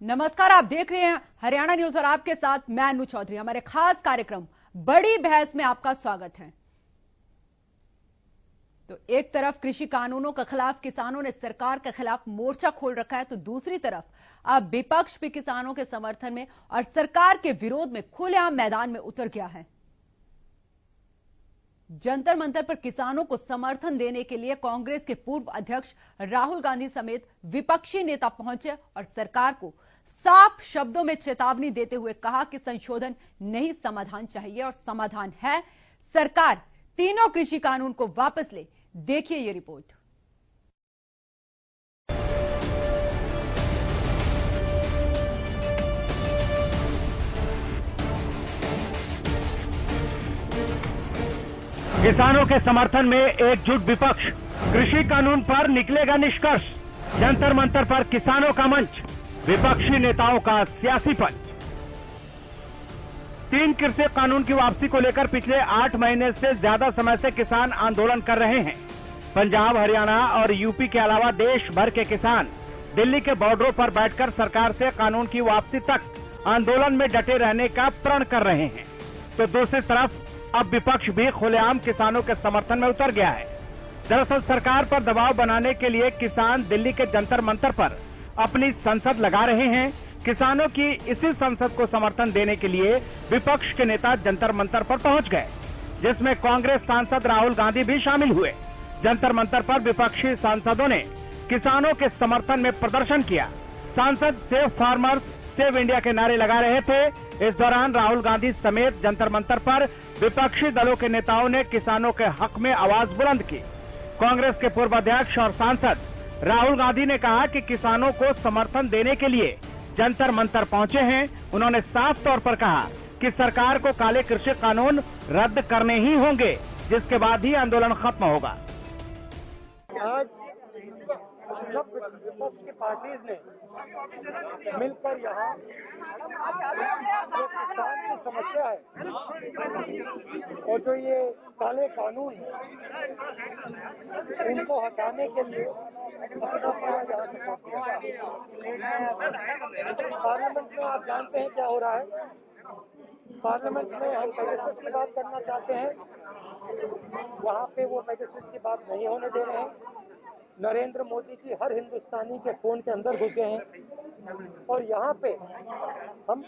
नमस्कार, आप देख रहे हैं हरियाणा न्यूज और आपके साथ मैं अनु चौधरी। हमारे खास कार्यक्रम बड़ी बहस में आपका स्वागत है। तो एक तरफ कृषि कानूनों के खिलाफ किसानों ने सरकार के खिलाफ मोर्चा खोल रखा है, तो दूसरी तरफ अब विपक्ष भी किसानों के समर्थन में और सरकार के विरोध में खुलेआम मैदान में उतर गया है। जंतर मंतर पर किसानों को समर्थन देने के लिए कांग्रेस के पूर्व अध्यक्ष राहुल गांधी समेत विपक्षी नेता पहुंचे और सरकार को साफ शब्दों में चेतावनी देते हुए कहा कि संशोधन नहीं, समाधान चाहिए और समाधान है सरकार तीनों कृषि कानून को वापस ले। देखिए ये रिपोर्ट। किसानों के समर्थन में एकजुट विपक्ष, कृषि कानून पर निकलेगा निष्कर्ष। जंतर मंतर पर किसानों का मंच, विपक्षी नेताओं का सियासी पंच। 3 कृषि कानून की वापसी को लेकर पिछले 8 महीने से ज्यादा समय से किसान आंदोलन कर रहे हैं। पंजाब, हरियाणा और यूपी के अलावा देश भर के किसान दिल्ली के बॉर्डरों पर बैठकर सरकार से कानून की वापसी तक आंदोलन में डटे रहने का प्रण कर रहे हैं। तो दूसरी तरफ अब विपक्ष भी खुलेआम किसानों के समर्थन में उतर गया है। दरअसल सरकार पर दबाव बनाने के लिए किसान दिल्ली के जंतर मंतर पर अपनी संसद लगा रहे हैं। किसानों की इसी संसद को समर्थन देने के लिए विपक्ष के नेता जंतर मंतर पर पहुंच गए, जिसमें कांग्रेस सांसद राहुल गांधी भी शामिल हुए। जंतर मंतर पर विपक्षी सांसदों ने किसानों के समर्थन में प्रदर्शन किया। सांसद सेव फार्मर्स, सेव इंडिया के नारे लगा रहे थे। इस दौरान राहुल गांधी समेत जंतर मंतर पर विपक्षी दलों के नेताओं ने किसानों के हक में आवाज बुलंद की। कांग्रेस के पूर्व अध्यक्ष और सांसद राहुल गांधी ने कहा कि किसानों को समर्थन देने के लिए जंतर मंतर पहुंचे हैं। उन्होंने साफ तौर पर कहा कि सरकार को काले कृषि कानून रद्द करने ही होंगे, जिसके बाद ही आंदोलन खत्म होगा। आज सब विपक्ष की पार्टीज ने मिलकर यहाँ जो किसान की समस्या है और जो ये काले कानून है, उनको हटाने के लिए अपना पूरा यहाँ सपोर्ट किया। पार्लियामेंट में आप जानते हैं क्या हो रहा है। पार्लियामेंट में हम पेगासस की बात करना चाहते हैं, वहाँ पे वो पेगासस की बात नहीं होने दे रहे हैं। नरेंद्र मोदी जी हर हिंदुस्तानी के फोन के अंदर घुस गए हैं और यहाँ पे हम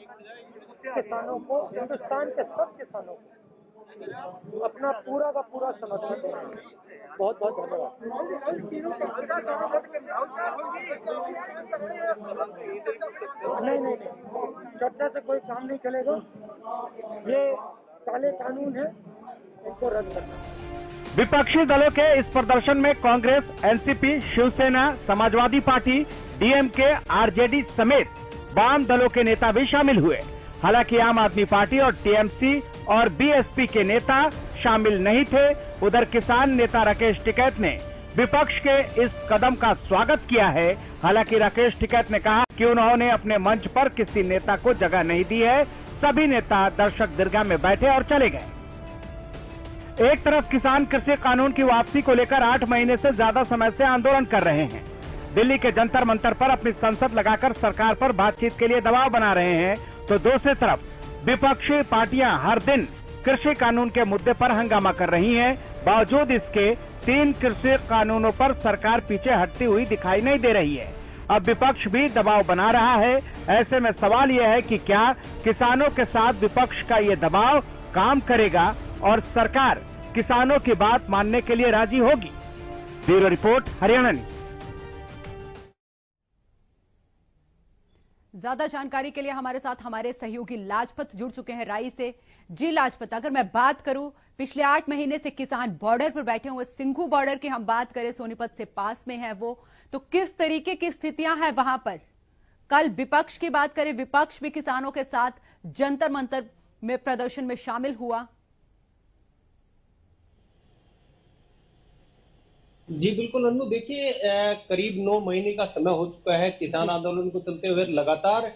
किसानों को, हिंदुस्तान के सब किसानों को अपना पूरा का पूरा समर्थन दें। बहुत बहुत धन्यवाद। नहीं, चर्चा से कोई काम नहीं चलेगा। ये काले कानून है, इनको रद्द करना। विपक्षी दलों के इस प्रदर्शन में Congress, NCP, Shiv Sena, Samajwadi party, DMK, RJD समेत वाम दलों के नेता भी शामिल हुए। हालांकि आम आदमी पार्टी और टीएमसी और बीएसपी के नेता शामिल नहीं थे। उधर किसान नेता राकेश टिकैत ने विपक्ष के इस कदम का स्वागत किया है। हालांकि राकेश टिकैत ने कहा कि उन्होंने अपने मंच पर किसी नेता को जगह नहीं दी है। सभी नेता दर्शक दीर्घा में बैठे और चले गए। एक तरफ किसान कृषि कानून की वापसी को लेकर 8 महीने से ज्यादा समय से आंदोलन कर रहे हैं। दिल्ली के जंतर मंतर पर अपनी संसद लगाकर सरकार पर बातचीत के लिए दबाव बना रहे हैं, तो दूसरी तरफ विपक्षी पार्टियां हर दिन कृषि कानून के मुद्दे पर हंगामा कर रही हैं। बावजूद इसके 3 कृषि कानूनों पर सरकार पीछे हटती हुई दिखाई नहीं दे रही है। अब विपक्ष भी दबाव बना रहा है। ऐसे में सवाल यह है कि क्या किसानों के साथ विपक्ष का ये दबाव काम करेगा और सरकार किसानों की बात मानने के लिए राजी होगी। Bureau report, Haryana news. ज्यादा जानकारी के लिए हमारे साथ हमारे सहयोगी लाजपत जुड़ चुके हैं राई से। जी लाजपत, अगर मैं बात करूं पिछले 8 महीने से किसान बॉर्डर पर बैठे हुए, सिंघू बॉर्डर की हम बात करें, सोनीपत से पास में है वो, तो किस तरीके की स्थितियां हैं वहां पर? कल विपक्ष की बात करें, विपक्ष भी किसानों के साथ जंतर मंतर में प्रदर्शन में शामिल हुआ। जी बिल्कुल अन्नू, देखिए करीब 9 महीने का समय हो चुका है किसान आंदोलन को चलते हुए। लगातार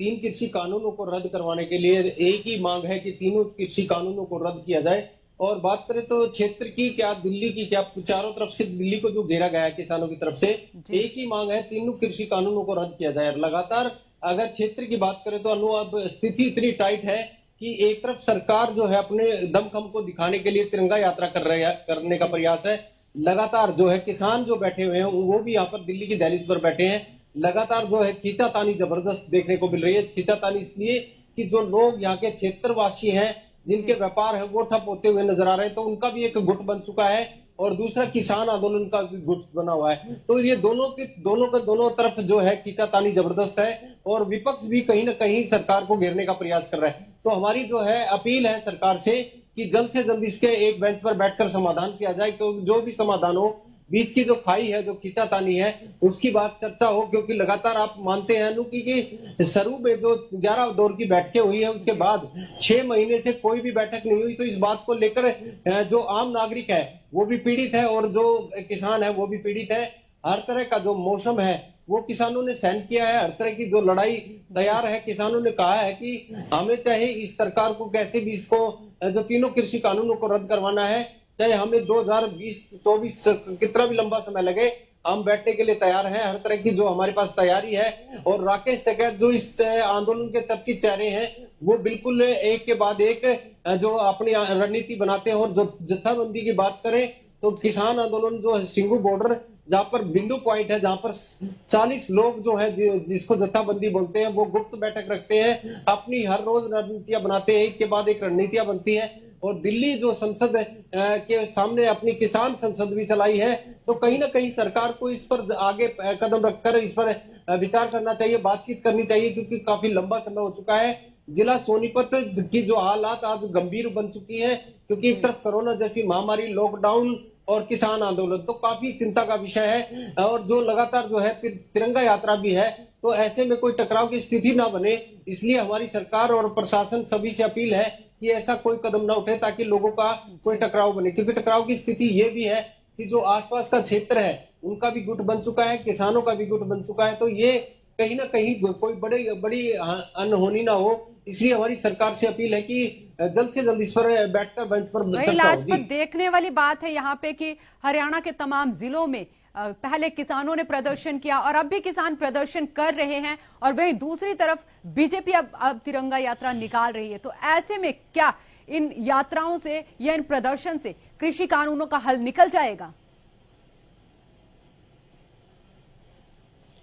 3 कृषि कानूनों को रद्द करवाने के लिए एक ही मांग है कि तीनों कृषि कानूनों को रद्द किया जाए। और बात करें तो क्षेत्र की क्या, दिल्ली की क्या, चारों तरफ से दिल्ली को जो घेरा गया है किसानों की तरफ से, एक ही मांग है तीनों कृषि कानूनों को रद्द किया जाए। लगातार अगर क्षेत्र की बात करें तो अब स्थिति इतनी टाइट है कि एक तरफ सरकार जो है अपने दमखम को दिखाने के लिए तिरंगा यात्रा करने का प्रयास है। लगातार जो है किसान जो बैठे हुए हैं वो भी यहाँ पर दिल्ली की दहलीज पर बैठे हैं। लगातार जो है खींचातानी जबरदस्त देखने को मिल रही है। खींचातानी इसलिए कि जो लोग यहाँ के क्षेत्रवासी हैं, जिनके व्यापार है वो ठप होते हुए नजर आ रहे हैं, तो उनका भी एक गुट बन चुका है और दूसरा किसान आंदोलन का भी गुट बना हुआ है। तो ये दोनों तरफ जो है खींचातानी जबरदस्त है और विपक्ष भी कहीं ना कहीं सरकार को घेरने का प्रयास कर रहा है। तो हमारी जो है अपील है सरकार से कि जल्द से जल्द इसके एक बेंच पर बैठकर समाधान किया जाए। तो जो भी समाधान हो, बीच की जो खाई है, जो खींचातानी है, उसकी बात चर्चा हो, क्योंकि लगातार आप मानते हैं अनु कि शुरू में जो 11 दौर की बैठकें हुई है उसके बाद 6 महीने से कोई भी बैठक नहीं हुई। तो इस बात को लेकर जो आम नागरिक है वो भी पीड़ित है और जो किसान है वो भी पीड़ित है। हर तरह का जो मौसम है वो किसानों ने सहन किया है। हर तरह की जो लड़ाई तैयार है। किसानों ने कहा है कि हमें चाहे इस सरकार को कैसे भी इसको जो तीनों कृषि कानूनों को रद्द करवाना है, चाहे हमें 2020-24 कितना भी लंबा समय लगे, हम बैठने के लिए तैयार हैं। हर तरह की जो हमारे पास तैयारी है। और राकेश टिकैत जो इस आंदोलन के चर्चित चेहरे हैं वो बिल्कुल एक के बाद एक जो अपनी रणनीति बनाते हैं। और जो जत्थाबंदी की बात करें तो किसान आंदोलन जो सिंघू बॉर्डर, जहां पर बिंदु पॉइंट है, जहां पर 40 लोग जो है जिसको जत्थाबंदी बोलते हैं, वो गुप्त बैठक रखते हैं, अपनी हर रोज रणनीतियां बनाते हैं, एक के बाद एक रणनीतियां बनती है। और दिल्ली जो संसद के सामने अपनी किसान संसद भी चलाई है। तो कहीं ना कहीं सरकार को इस पर आगे कदम रखकर इस पर विचार करना चाहिए, बातचीत करनी चाहिए, क्योंकि काफी लंबा समय हो चुका है। जिला सोनीपत की जो हालात आज गंभीर बन चुकी है, क्योंकि एक तरफ कोरोना जैसी महामारी, लॉकडाउन और किसान आंदोलन, तो काफी चिंता का विषय है। और जो लगातार जो है तिरंगा यात्रा भी है, तो ऐसे में कोई टकराव की स्थिति ना बने, इसलिए हमारी सरकार और प्रशासन सभी से अपील है कि ऐसा कोई कदम ना उठे ताकि लोगों का कोई टकराव बने। क्योंकि टकराव की स्थिति ये भी है कि जो आसपास का क्षेत्र है उनका भी गुट बन चुका है, किसानों का भी गुट बन चुका है। तो ये कहीं ना कहीं कोई बड़ी अनहोनी ना हो, इसलिए हमारी सरकार से अपील है कि जल्द से जल्द इस पर बैठकर बेंच पर वही लाजपत देखने वाली बात है यहाँ पे कि हरियाणा के तमाम जिलों में पहले किसानों ने प्रदर्शन किया और अब भी किसान प्रदर्शन कर रहे हैं, और वहीं दूसरी तरफ बीजेपी अब तिरंगा यात्रा निकाल रही है। तो ऐसे में क्या इन यात्राओं से या इन प्रदर्शन से कृषि कानूनों का हल निकल जाएगा?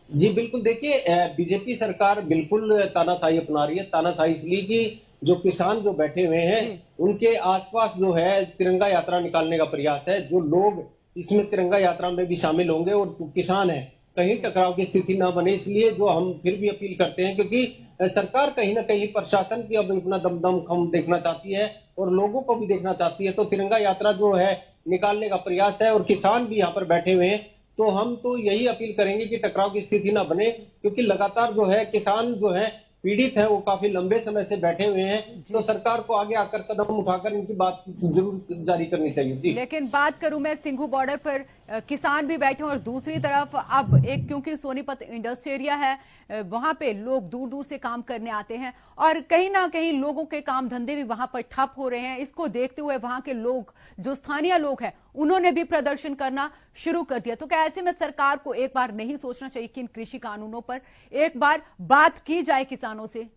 जी बिल्कुल, देखिए बीजेपी सरकार बिल्कुल तानाशाही अपना रही है। तानाशाही इसलिए कि जो किसान जो बैठे हुए हैं उनके आसपास जो है तिरंगा यात्रा निकालने का प्रयास है। जो लोग इसमें तिरंगा यात्रा में भी शामिल होंगे और किसान है, कहीं टकराव की स्थिति ना बने, इसलिए जो हम फिर भी अपील करते हैं, क्योंकि सरकार कहीं ना कहीं प्रशासन की अब अपना दमखम देखना चाहती है और लोगों को भी देखना चाहती है। तो तिरंगा यात्रा जो है निकालने का प्रयास है और किसान भी यहाँ पर बैठे हुए हैं। तो हम तो यही अपील करेंगे कि टकराव की स्थिति ना बने, क्योंकि लगातार जो है किसान जो है पीड़ित है, वो काफी लंबे समय से बैठे हुए हैं। तो सरकार को आगे आकर कदम उठाकर इनकी बात जरूर जारी करनी चाहिए। जी लेकिन बात करूं मैं सिंघू बॉर्डर पर किसान भी बैठे हैं और दूसरी तरफ अब एक, क्योंकि सोनीपत इंडस्ट्री एरिया है, वहां पे लोग दूर दूर से काम करने आते हैं और कहीं ना कहीं लोगों के काम धंधे भी वहां पर ठप हो रहे हैं। इसको देखते हुए वहां के लोग, जो स्थानीय लोग हैं, उन्होंने भी प्रदर्शन करना शुरू कर दिया। तो क्या ऐसे में सरकार को एक बार नहीं सोचना चाहिए कि इन कृषि कानूनों पर एक बार बात की जाए किसानों से?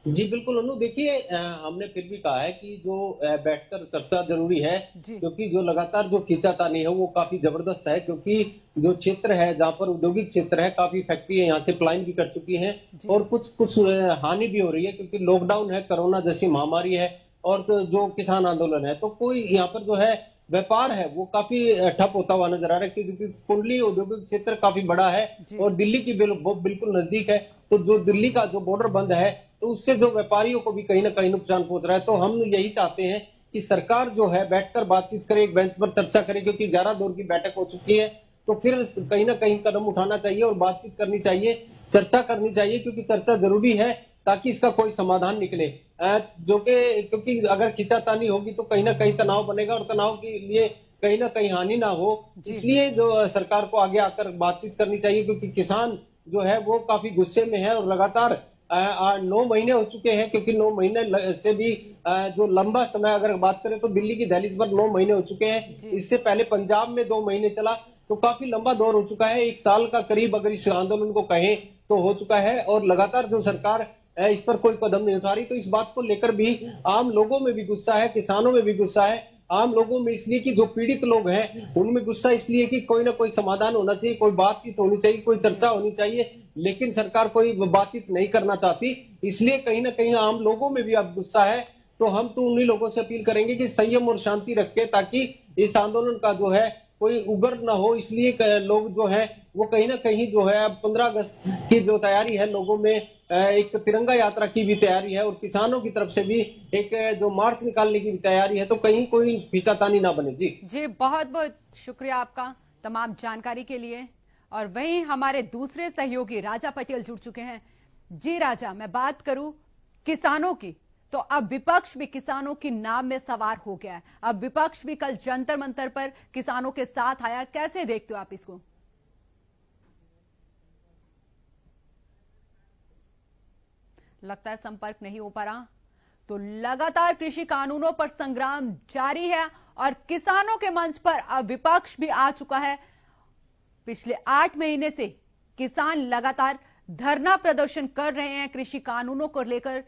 जी बिल्कुल अनु, देखिए हमने फिर भी कहा है कि जो बैठकर चर्चा जरूरी है, क्योंकि जो लगातार जो खींचातानी है वो काफी जबरदस्त है। क्योंकि जो क्षेत्र है जहां पर औद्योगिक क्षेत्र है, काफी फैक्ट्री है यहाँ से पलायन भी कर चुकी हैं और कुछ हानि भी हो रही है, क्योंकि लॉकडाउन है, कोरोना जैसी महामारी है और जो किसान आंदोलन है। तो कोई यहाँ पर जो है व्यापार है वो काफी ठप होता हुआ नजर आ रहा है, क्योंकि कुंडली औद्योगिक क्षेत्र काफी बड़ा है और दिल्ली की बिल्कुल नजदीक है। तो जो दिल्ली का जो बॉर्डर बंद है, तो उससे जो व्यापारियों को भी कहीं ना कहीं नुकसान पहुंच रहा है। तो हम यही चाहते हैं कि सरकार जो है बैठकर बातचीत करे, एक बेंच पर चर्चा करे, क्योंकि 11 दौर की बैठक हो चुकी है। तो फिर कहीं ना कहीं कदम उठाना चाहिए और बातचीत करनी चाहिए, चर्चा करनी चाहिए, क्योंकि चर्चा जरूरी है ताकि इसका कोई समाधान निकले। जो कि क्योंकि अगर खींचातानी होगी तो कहीं ना कहीं तनाव बनेगा और तनाव के लिए कहीं ना कहीं हानि ना हो, इसलिए जो सरकार को आगे आकर बातचीत करनी चाहिए। क्योंकि किसान जो है वो काफी गुस्से में है और लगातार 9 महीने हो चुके हैं, क्योंकि 9 महीने से भी जो लंबा समय अगर बात करें तो दिल्ली की दहलीज पर 9 महीने हो चुके हैं। इससे पहले पंजाब में 2 महीने चला, तो काफी लंबा दौर हो चुका है। 1 साल का करीब अगर इस आंदोलन को कहें तो हो चुका है और लगातार जो सरकार इस पर कोई कदम नहीं उठा रही। तो इस बात को लेकर भी आम लोगों में भी गुस्सा है, किसानों में भी गुस्सा है। आम लोगों में इसलिए कि जो पीड़ित लोग हैं उनमें गुस्सा इसलिए कि कोई ना कोई समाधान होना चाहिए, कोई बातचीत होनी चाहिए, कोई चर्चा होनी चाहिए, लेकिन सरकार कोई बातचीत नहीं करना चाहती। इसलिए कहीं ना कहीं आम लोगों में भी अब गुस्सा है। तो हम तो उन्हीं लोगों से अपील करेंगे कि संयम और शांति रखें ताकि इस आंदोलन का जो है कोई उग्र न हो। इसलिए लोग जो है वो कहीं ना कहीं जो है अब 15 अगस्त की जो तैयारी है लोगों में, एक तिरंगा यात्रा की भी तैयारी है और किसानों की तरफ से भी एक जो मार्च निकालने की भी तैयारी है। तो कहीं कोई खींचातानी ना बने। जी बहुत बहुत शुक्रिया आपका तमाम जानकारी के लिए। और वहीं हमारे दूसरे सहयोगी राजा पटेल जुड़ चुके हैं। जी राजा, मैं बात करूं किसानों की, तो अब विपक्ष भी किसानों की नाव में सवार हो गया है। अब विपक्ष भी कल जंतर मंतर पर किसानों के साथ आया। कैसे देखते हो आप इसको? लगता है संपर्क नहीं हो पा रहा। तो लगातार कृषि कानूनों पर संग्राम जारी है और किसानों के मंच पर अब विपक्ष भी आ चुका है। पिछले 8 महीने से किसान लगातार धरना प्रदर्शन कर रहे हैं कृषि कानूनों को लेकर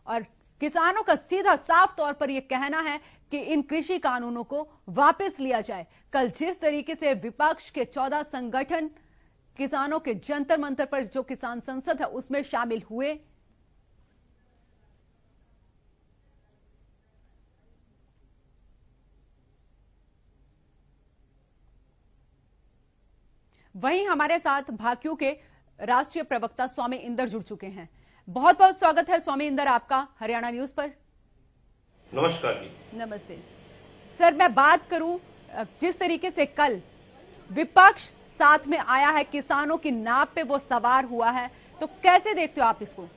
और किसानों का सीधा साफ तौर पर यह कहना है कि इन कृषि कानूनों को वापस लिया जाए। कल जिस तरीके से विपक्ष के 14 संगठन किसानों के जंतर मंतर पर जो किसान संसद है उसमें शामिल हुए, वहीं हमारे साथ भाकियू के राष्ट्रीय प्रवक्ता स्वामी इंदर जुड़ चुके हैं। बहुत बहुत स्वागत है स्वामी इंदर आपका हरियाणा न्यूज पर। नमस्कार जी। नमस्ते सर, मैं बात करूं जिस तरीके से कल विपक्ष साथ में आया है, किसानों की नाव पे वो सवार हुआ है, तो कैसे देखते हो आप इसको?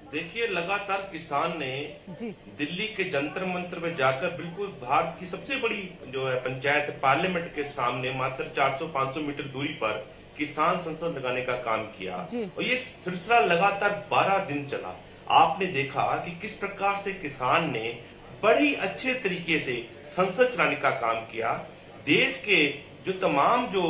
देखिए, लगातार किसान ने दिल्ली के जंतर मंतर में जाकर बिल्कुल भारत की सबसे बड़ी जो है पंचायत पार्लियामेंट के सामने मात्र 400-500 मीटर दूरी पर किसान संसद लगाने का काम किया और ये सिलसिला लगातार 12 दिन चला। आपने देखा कि किस प्रकार से किसान ने बड़ी अच्छे तरीके से संसद चलाने का काम किया। देश के जो तमाम जो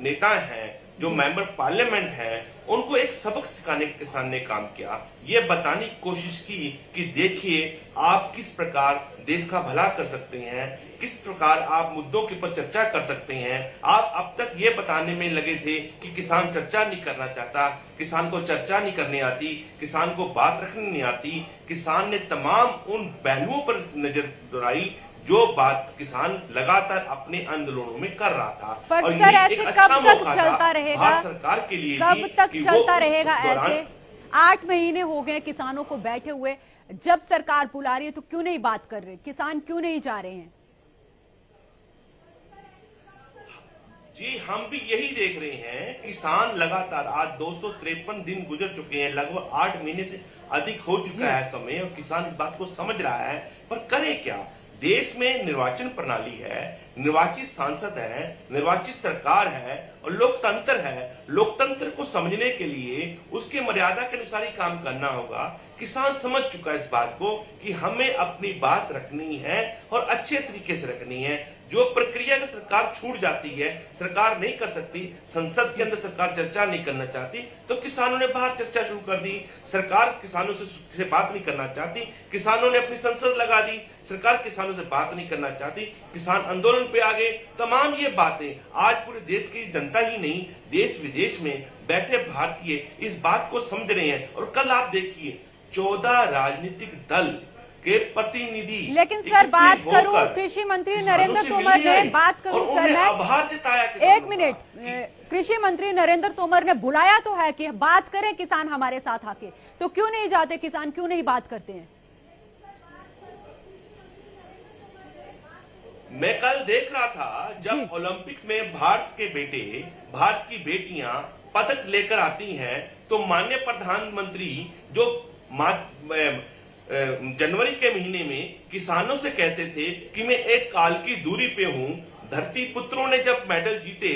नेता हैं, जो मेंबर पार्लियामेंट हैं, उनको एक सबक सिखाने के किसान ने काम किया। ये बताने की कोशिश की कि देखिए आप किस प्रकार देश का भला कर सकते हैं, किस प्रकार आप मुद्दों के ऊपर चर्चा कर सकते हैं। आप अब तक ये बताने में लगे थे कि किसान चर्चा नहीं करना चाहता, किसान को चर्चा नहीं करनी आती, किसान को बात रखनी नहीं आती। किसान ने तमाम उन पहलुओं पर नजर दौड़ाई जो बात किसान लगातार अपने आंदोलनों में कर रहा था। पर और सर, ये ऐसे एक कब अच्छा तक मौका चलता था रहेगा? भारत सरकार के लिए कब तक चलता रहेगा ऐसे? 8 महीने हो गए किसानों को बैठे हुए। जब सरकार बुला रही है तो क्यों नहीं बात कर रहे? किसान क्यों नहीं जा रहे हैं? जी, हम भी यही देख रहे हैं। किसान लगातार आज 253 दिन गुजर चुके हैं, लगभग 8 महीने से अधिक हो चुका है समय, और किसान इस बात को समझ रहा है, पर करे क्या? देश में निर्वाचन प्रणाली है, निर्वाचित सांसद है, निर्वाचित सरकार है और लोकतंत्र है। लोकतंत्र को समझने के लिए उसके मर्यादा के अनुसार ही काम करना होगा। किसान समझ चुका है इस बात को कि हमें अपनी बात रखनी है और अच्छे तरीके से रखनी है। जो प्रक्रिया में सरकार छूट जाती है, सरकार नहीं कर सकती, संसद के अंदर सरकार चर्चा नहीं करना चाहती, तो किसानों ने बाहर चर्चा शुरू कर दी। सरकार किसानों से बात नहीं करना चाहती, किसानों ने अपनी संसद लगा दी, सरकार किसानों से बात नहीं करना चाहती, किसान आंदोलन पे आ गए। तमाम ये बातें आज पूरे देश की जनता ही नहीं, देश विदेश में बैठे भारतीय इस बात को समझ रहे हैं। और कल आप देखिए 14 राजनीतिक दल के प्रतिनिधि, लेकिन सर बात करूं कृषि मंत्री नरेंद्र तोमर ने, बात करूं सर मैं, आभार जताया। एक मिनट, कृषि मंत्री नरेंद्र तोमर ने बुलाया तो है कि बात करें किसान हमारे साथ आके, तो क्यों नहीं जाते किसान, क्यों नहीं बात करते हैं? मैं कल देख रहा था जब ओलंपिक में भारत के बेटे, भारत की बेटियां पदक लेकर आती हैं, तो माननीय प्रधानमंत्री जो जनवरी के महीने में किसानों से कहते थे कि मैं एक काल की दूरी पे हूं। धरती पुत्रों ने जब मेडल जीते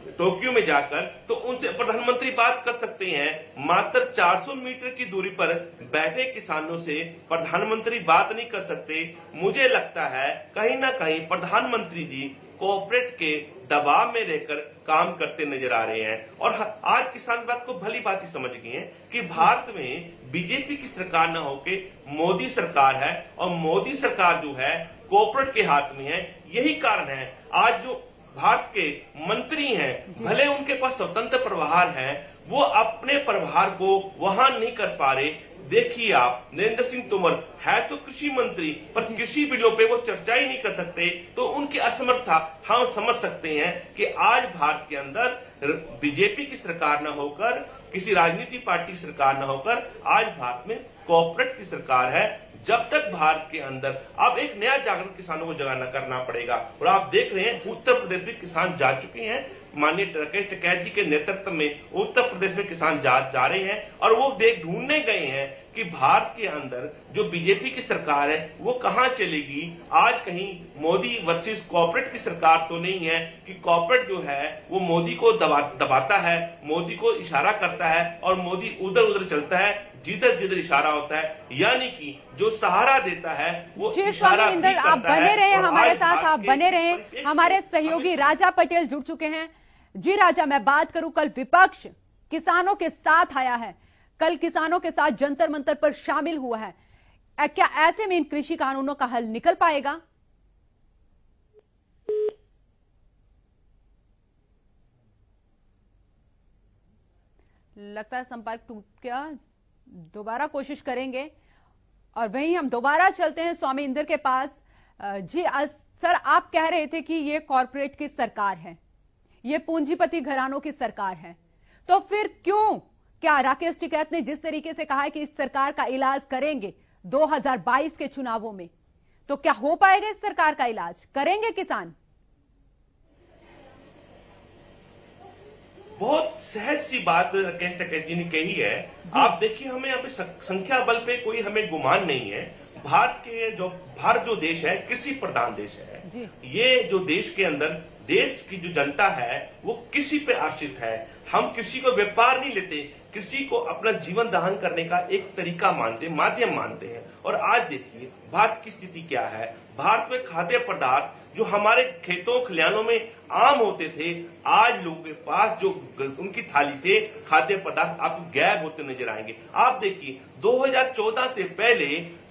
टोक्यो में जाकर, तो उनसे प्रधानमंत्री बात कर सकते हैं। मात्र 400 मीटर की दूरी पर बैठे किसानों से प्रधानमंत्री बात नहीं कर सकते। मुझे लगता है कहीं ना कहीं प्रधानमंत्री जी कॉर्पोरेट के दबाव में रहकर काम करते नजर आ रहे हैं। और आज किसान इस बात को भली भांति समझ गए हैं कि भारत में बीजेपी की सरकार न होके मोदी सरकार है, और मोदी सरकार जो है कॉर्पोरेट के हाथ में है। यही कारण है आज जो भारत के मंत्री हैं, भले उनके पास स्वतंत्र प्रभार है, वो अपने प्रभार को वहन नहीं कर पा रहे। देखिए आप, नरेंद्र सिंह तोमर है तो कृषि मंत्री, पर कृषि बिलों पे वो चर्चा ही नहीं कर सकते, तो उनकी असमर्थता हम समझ सकते हैं कि आज भारत के अंदर बीजेपी की सरकार न होकर, किसी राजनीतिक पार्टी की सरकार न होकर, आज भारत में कॉर्पोरेट की सरकार है। जब तक भारत के अंदर अब एक नया जागरण किसानों को जगाना करना पड़ेगा। और आप देख रहे हैं उत्तर प्रदेश में किसान जा चुके हैं, माननीय राकेश टिकैत जी के नेतृत्व में उत्तर प्रदेश में किसान जा रहे हैं, और वो ढूंढने गए हैं कि भारत के अंदर जो बीजेपी की सरकार है वो कहां चलेगी। आज कहीं मोदी वर्सेस कॉर्पोरेट की सरकार तो नहीं है कि कॉर्पोरेट जो है वो मोदी को दबाता है, मोदी को इशारा करता है, और मोदी उधर उधर चलता है जिधर जिधर इशारा होता है, यानी कि जो सहारा देता है वो इशारा भी करता है। आप बने रहे हमारे साथ, आप बने रहे। हमारे सहयोगी राजा पटेल जुड़ चुके हैं। जी राजा, मैं बात करूं, कल विपक्ष किसानों के साथ आया है, कल किसानों के साथ जंतर मंतर पर शामिल हुआ है। क्या ऐसे में इन कृषि कानूनों का हल निकल पाएगा? लगता है संपर्क टूट गया, दोबारा कोशिश करेंगे। और वहीं हम दोबारा चलते हैं स्वामी इंदर के पास। जी सर, आप कह रहे थे कि ये कॉर्पोरेट की सरकार है, ये पूंजीपति घरानों की सरकार है, तो फिर क्यों, क्या राकेश टिकैत ने जिस तरीके से कहा है कि इस सरकार का इलाज करेंगे 2022 के चुनावों में, तो क्या हो पाएगा इस सरकार का इलाज? करेंगे किसान? बहुत सहज सी बात राकेश टिकैत जी ने कही है। आप देखिए, हमें अभी संख्या बल पे कोई हमें गुमान नहीं है। भारत जो देश है कृषि प्रधान देश है। ये जो देश के अंदर देश की जो जनता है वो कृषि पे आश्रित है। हम कृषि को व्यापार नहीं लेते, कृषि को अपना जीवन दान करने का एक तरीका मानते, माध्यम मानते हैं। और आज देखिए भारत की स्थिति क्या है। भारत में खाद्य पदार्थ जो हमारे खेतों खलिहानों में आम होते थे, आज लोगों के पास जो उनकी थाली से खाद्य पदार्थ आपको गायब होते नजर आएंगे। आप देखिए 2014 से पहले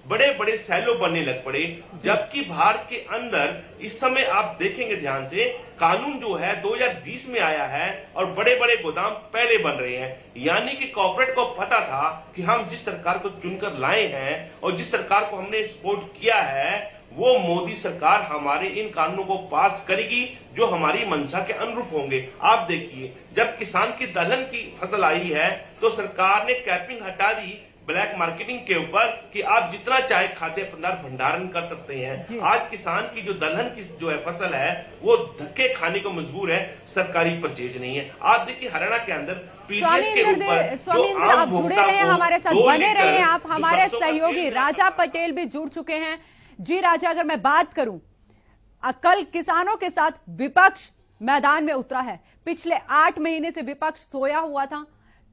बड़े बड़े सैलो बनने लग पड़े, जबकि भारत के अंदर इस समय आप देखेंगे ध्यान से, कानून जो है 2020 में आया है और बड़े बड़े गोदाम पहले बन रहे हैं। यानी कि कॉर्पोरेट को पता था कि हम जिस सरकार को चुनकर लाए हैं और जिस सरकार को हमने सपोर्ट किया है, वो मोदी सरकार हमारे इन कानूनों को पास करेगी जो हमारी मंशा के अनुरूप होंगे। आप देखिए, जब किसान की दलहन की फसल आई है तो सरकार ने कैपिंग हटा दी ब्लैक मार्केटिंग के ऊपर कि आप जितना चाहे खाद्य पदार्थ भंडारण कर सकते हैं। आज किसान की जो दलहन की जो है फसल है वो धक्के खाने को मजबूर है, सरकारी परचेज नहीं है। आप देखिए हरियाणा के अंदर पीडीएस के ऊपर स्वामी इंदर, आप जुड़े रहे हमारे साथ, बने रहे आप। हमारे सहयोगी राजा पटेल भी जुड़ चुके हैं। जी राजा, अगर मैं बात करूं, कल किसानों के साथ विपक्ष मैदान में उतरा है। पिछले 8 महीने से विपक्ष सोया हुआ था।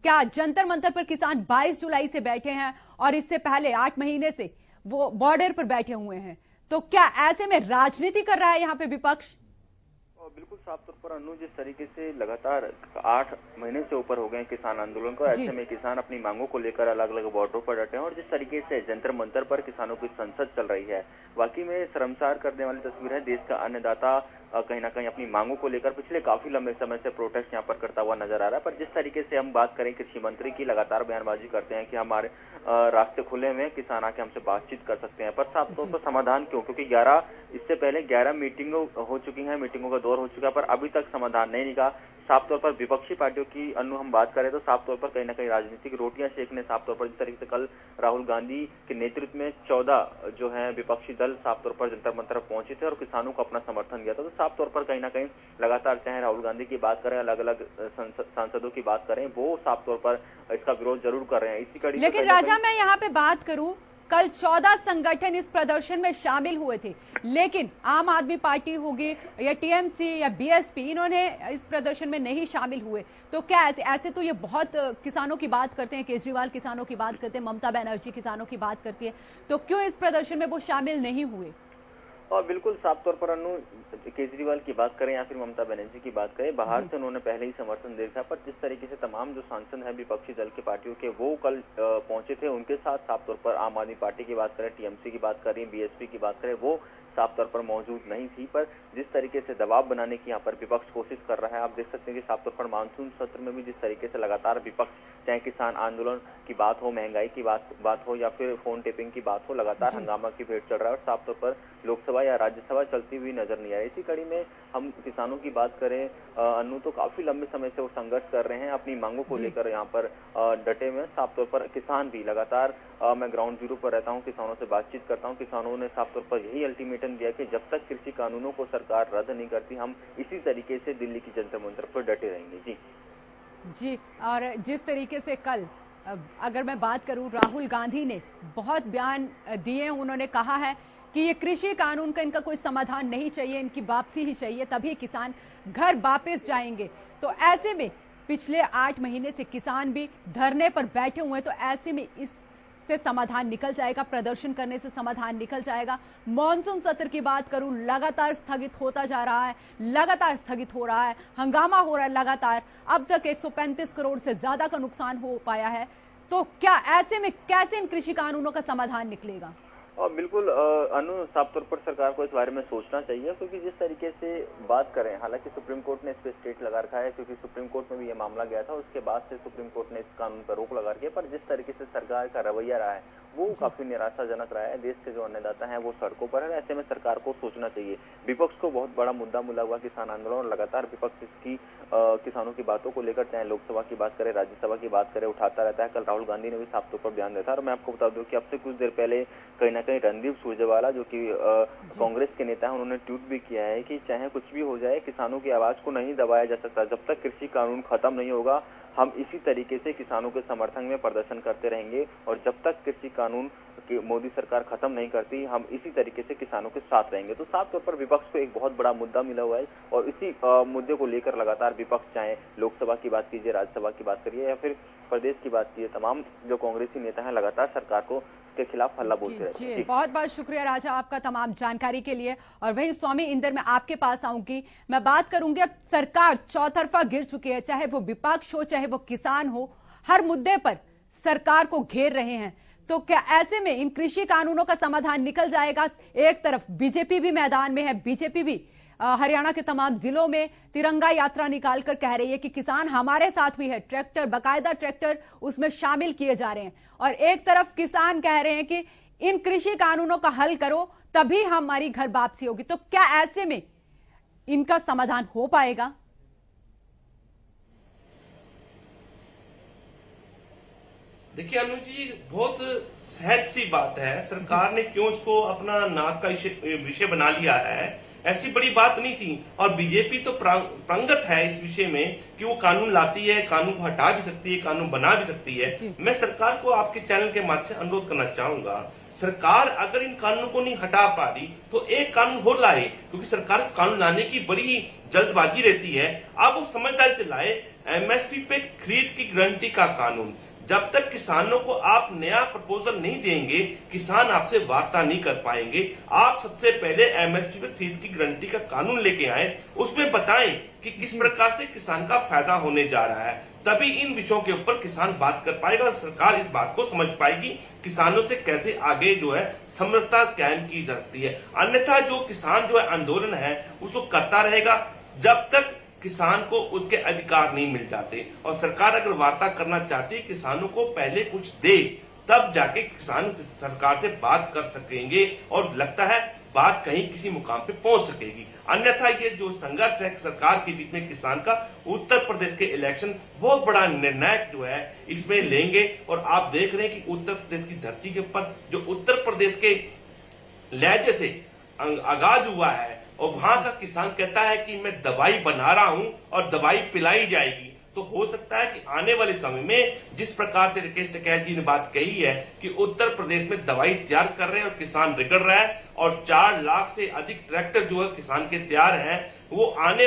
क्या जंतर मंतर पर किसान 22 जुलाई से बैठे हैं और इससे पहले 8 महीने से वो बॉर्डर पर बैठे हुए हैं, तो क्या ऐसे में राजनीति कर रहा है यहां पे विपक्ष? बिल्कुल साफ तौर पर अनु, जिस तरीके से लगातार 8 महीने से ऊपर हो गए किसान आंदोलन को, ऐसे में किसान अपनी मांगों को लेकर अलग अलग बॉर्डरों पर डटे हैं और जिस तरीके से जंतर मंतर पर किसानों की संसद चल रही है, वाकई में शर्मसार करने वाली तस्वीर है। देश का अन्नदाता कहीं ना कहीं अपनी मांगों को लेकर पिछले काफी लंबे समय से प्रोटेस्ट यहाँ पर करता हुआ नजर आ रहा है। पर जिस तरीके से हम बात करें, कृषि मंत्री की लगातार बयानबाजी करते हैं कि हमारे रास्ते खुले हुए हैं, किसान आके हमसे बातचीत कर सकते हैं, पर साफ तौर पर समाधान क्यों? क्योंकि 11 मीटिंगों हो चुकी हैं, मीटिंगों का दौर हो चुका है, पर अभी तक समाधान नहीं निकला। साफ तौर पर विपक्षी पार्टियों की अनु हम बात करें तो साफ तौर पर कहीं ना कहीं राजनीतिक रोटियां सेकने, साफ तौर पर जिस तरीके से कल राहुल गांधी के नेतृत्व में 14 जो है विपक्षी दल साफ तौर पर जंतर मंतर पहुंचे थे और किसानों को अपना समर्थन दिया था, तो साफ तौर पर कहीं ना कहीं लगातार चाहे राहुल गांधी की बात करें, अलग अलग सांसदों की बात करें, वो साफ तौर पर इसका विरोध जरूर कर रहे हैं। इसी कड़ी लेकिन राजा, मैं यहाँ पे बात करूं, कल 14 संगठन इस प्रदर्शन में शामिल हुए थे, लेकिन आम आदमी पार्टी होगी या टीएमसी या बीएसपी, इन्होंने इस प्रदर्शन में नहीं शामिल हुए। तो क्या ऐसे तो ये बहुत किसानों की बात करते हैं, केजरीवाल किसानों की बात करते हैं, ममता बनर्जी किसानों की बात करती है, तो क्यों इस प्रदर्शन में वो शामिल नहीं हुए? और बिल्कुल साफ तौर पर अनु, केजरीवाल की बात करें या फिर ममता बनर्जी की बात करें, बाहर से उन्होंने पहले ही समर्थन दे रखा, पर जिस तरीके से तमाम जो सांसद हैं विपक्षी दल के पार्टियों के, वो कल पहुंचे थे, उनके साथ साफ तौर पर आम आदमी पार्टी की बात करें, टीएमसी की बात करें, बीएसपी की बात करें, वो साफ तौर पर मौजूद नहीं थी। पर जिस तरीके से दबाव बनाने की यहाँ पर विपक्ष कोशिश कर रहा है, आप देख सकते हैं कि साफ तौर पर मानसून सत्र में भी जिस तरीके से लगातार विपक्ष, चाहे किसान आंदोलन की बात हो, महंगाई की बात हो या फिर फोन टेपिंग की बात हो, लगातार हंगामा की भेंट चढ़ रहा है और साफ तौर पर लोकसभा या राज्यसभा चलती हुई नजर नहीं आ रही। इसी कड़ी में हम किसानों की बात करें अनु, तो काफी लंबे समय से वो संघर्ष कर रहे हैं, अपनी मांगों को लेकर यहाँ पर डटे हुए। साफ तौर पर किसान भी लगातार, मैं ग्राउंड जीरो पर रहता हूँ, किसानों से बातचीत करता हूँ, किसानों ने साफ तौर पर यही अल्टीमेटम दिया कि जब तक कृषि कानूनों को सरकार रद्द नहीं करती, हम इसी तरीके से दिल्ली की जंतर मंतर पर डटे रहेंगे। जी, और जिस तरीके से कल अगर मैं बात करूं, राहुल गांधी ने बहुत बयान दिए, उन्होंने कहा है कि ये कृषि कानून का इनका कोई समाधान नहीं चाहिए, इनकी वापसी ही चाहिए, तभी किसान घर वापस जाएंगे। तो ऐसे में पिछले 8 महीने से किसान भी धरने पर बैठे हुए हैं, तो ऐसे में इससे समाधान निकल जाएगा, प्रदर्शन करने से समाधान निकल जाएगा। मॉनसून सत्र की बात करूं, लगातार स्थगित होता जा रहा है, लगातार स्थगित हो रहा है, हंगामा हो रहा है लगातार। अब तक 135 करोड़ से ज्यादा का नुकसान हो पाया है। तो क्या ऐसे में कैसे इन कृषि कानूनों का समाधान निकलेगा? और बिल्कुल अनु, साफ तौर पर सरकार को इस बारे में सोचना चाहिए, क्योंकि जिस तरीके से बात करें, हालांकि सुप्रीम कोर्ट ने इस पे स्टेट लगा रखा है, क्योंकि सुप्रीम कोर्ट में भी ये मामला गया था, उसके बाद से सुप्रीम कोर्ट ने इस कानून पर रोक लगा रखी है। पर जिस तरीके से सरकार का रवैया रहा है वो काफी निराशाजनक रहा है। देश के जो अन्नदाता हैं वो सड़कों पर है, ऐसे में सरकार को सोचना चाहिए। विपक्ष को बहुत बड़ा मुद्दा मिला हुआ किसान आंदोलन, और लगातार विपक्ष इसकी किसानों की बातों को लेकर, चाहे लोकसभा की बात करें, राज्यसभा की बात करें, उठाता रहता है। कल राहुल गांधी ने भी साफ तौर पर बयान दिया था। और मैं आपको बता दूं कि अब से कुछ देर पहले कहीं ना कहीं रणदीप सुरजेवाला, जो कि कांग्रेस के नेता है, उन्होंने ट्वीट भी किया है कि चाहे कुछ भी हो जाए, किसानों की आवाज को नहीं दबाया जा सकता। जब तक कृषि कानून खत्म नहीं होगा, हम इसी तरीके से किसानों के समर्थन में प्रदर्शन करते रहेंगे, और जब तक कृषि कानून की मोदी सरकार खत्म नहीं करती, हम इसी तरीके से किसानों के साथ रहेंगे। तो साफ तौर पर विपक्ष को एक बहुत बड़ा मुद्दा मिला हुआ है, और इसी मुद्दे को लेकर लगातार विपक्ष, चाहे लोकसभा की बात कीजिए, राज्यसभा की बात करिए या फिर प्रदेश की बात कीजिए, तमाम जो कांग्रेसी नेता हैं लगातार सरकार को के खिलाफ हल्ला बोलते रहते हैं। बहुत बहुत शुक्रिया राजा आपका तमाम जानकारी के लिए। और वहीं स्वामी इंदर, मैं आपके पास आऊंगी, मैं बात करूंगी, अब सरकार चौतरफा गिर चुकी है, चाहे वो विपक्ष हो, चाहे वो किसान हो, हर मुद्दे पर सरकार को घेर रहे हैं। तो क्या ऐसे में इन कृषि कानूनों का समाधान निकल जाएगा? एक तरफ बीजेपी भी मैदान में है, बीजेपी भी हरियाणा के तमाम जिलों में तिरंगा यात्रा निकालकर कह रही है कि किसान हमारे साथ भी है, ट्रैक्टर, बाकायदा ट्रैक्टर उसमें शामिल किए जा रहे हैं। और एक तरफ किसान कह रहे हैं कि इन कृषि कानूनों का हल करो, तभी हमारी घर वापसी होगी। तो क्या ऐसे में इनका समाधान हो पाएगा? देखिए अनु जी, बहुत सहज सी बात है, सरकार ने क्यों इसको अपना नाक का विषय बना लिया है, ऐसी बड़ी बात नहीं थी। और बीजेपी तो प्रांगत है इस विषय में कि वो कानून लाती है, कानून को हटा भी सकती है, कानून बना भी सकती है। मैं सरकार को आपके चैनल के माध्यम से अनुरोध करना चाहूंगा, सरकार अगर इन कानूनों को नहीं हटा पा रही तो एक कानून हो लाए, क्योंकि सरकार को कानून लाने की बड़ी जल्दबाजी रहती है। अब वो समझदारी से लाए एमएसपी पे खरीद की गारंटी का कानून। जब तक किसानों को आप नया प्रपोजल नहीं देंगे, किसान आपसे वार्ता नहीं कर पाएंगे। आप सबसे पहले एमएसपी पे खरीद की गारंटी का कानून लेके आए, उसमें बताएं कि किस प्रकार से किसान का फायदा होने जा रहा है, तभी इन विषयों के ऊपर किसान बात कर पाएगा और सरकार इस बात को समझ पाएगी किसानों से कैसे आगे जो है समरसता कायम की जा सकती है। अन्यथा जो किसान जो है आंदोलन है उसको करता रहेगा जब तक किसान को उसके अधिकार नहीं मिल जाते। और सरकार अगर वार्ता करना चाहती है, किसानों को पहले कुछ दे, तब जाके किसान सरकार से बात कर सकेंगे और लगता है बात कहीं किसी मुकाम पे पहुंच सकेगी। अन्यथा ये जो संघर्ष है सरकार के बीच में किसान का, उत्तर प्रदेश के इलेक्शन बहुत बड़ा निर्णायक जो है इसमें लेंगे। और आप देख रहे हैं कि उत्तर प्रदेश की धरती के ऊपर जो उत्तर प्रदेश के लहजे से आगाज हुआ है, और वहां का किसान कहता है कि मैं दवाई बना रहा हूं और दवाई पिलाई जाएगी, तो हो सकता है कि आने वाले समय में जिस प्रकार से राकेश टिकैत जी ने बात कही है कि उत्तर प्रदेश में दवाई तैयार कर रहे हैं और किसान रिकड़ रहा है और 4 लाख से अधिक ट्रैक्टर जो है किसान के तैयार हैं, वो आने